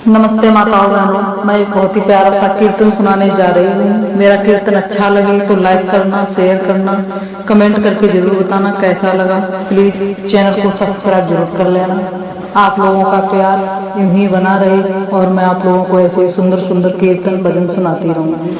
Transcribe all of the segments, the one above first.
नमस्ते माताओं बहनों, मैं एक बहुत ही प्यारा सा कीर्तन सुनाने जा रही हूँ। मेरा कीर्तन अच्छा लगे तो लाइक करना, शेयर करना, कमेंट करके जरूर बताना कैसा लगा। प्लीज चैनल को सब्सक्राइब जरूर कर लेना। आप लोगों का प्यार यूं ही बना रहे और मैं आप लोगों को ऐसे सुंदर सुंदर कीर्तन भजन सुनाती रहूँगी।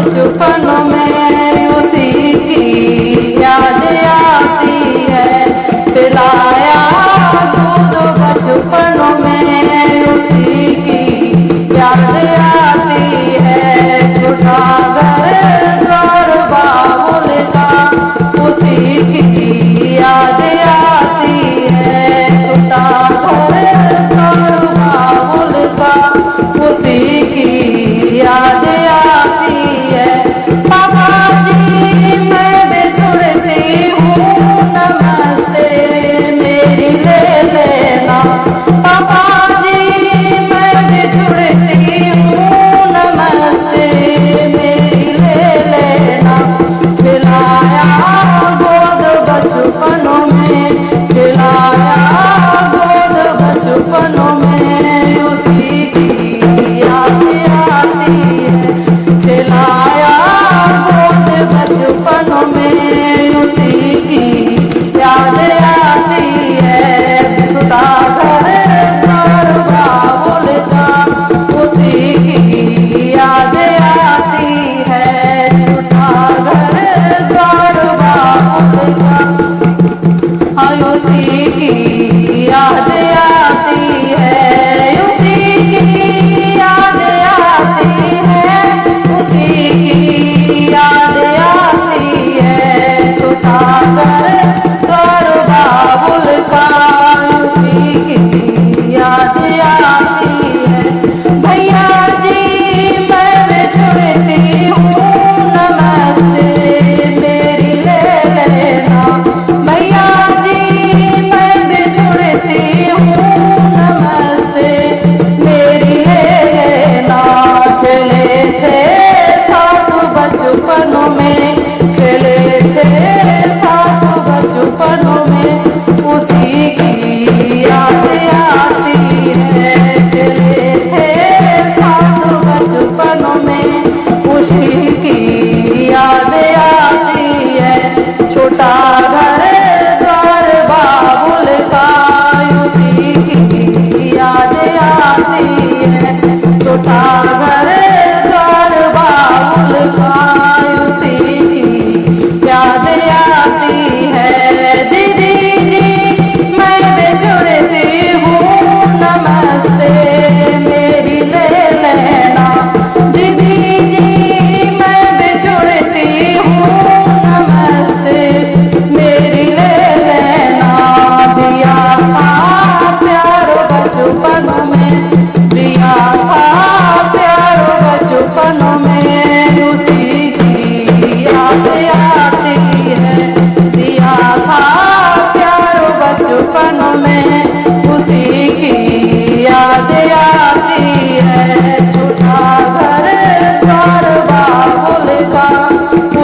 बचपन में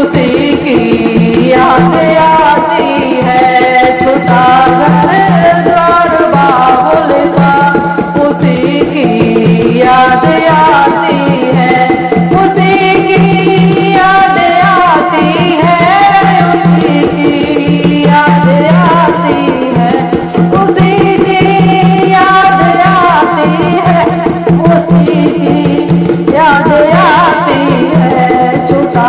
उसी की याद आती है। छोटा घर द्वार बाबुल का, उसी की याद आती है, उसी की याद आती है, उसी की याद आती है, उसी की याद आती है, उसी की याद आती है। छोटा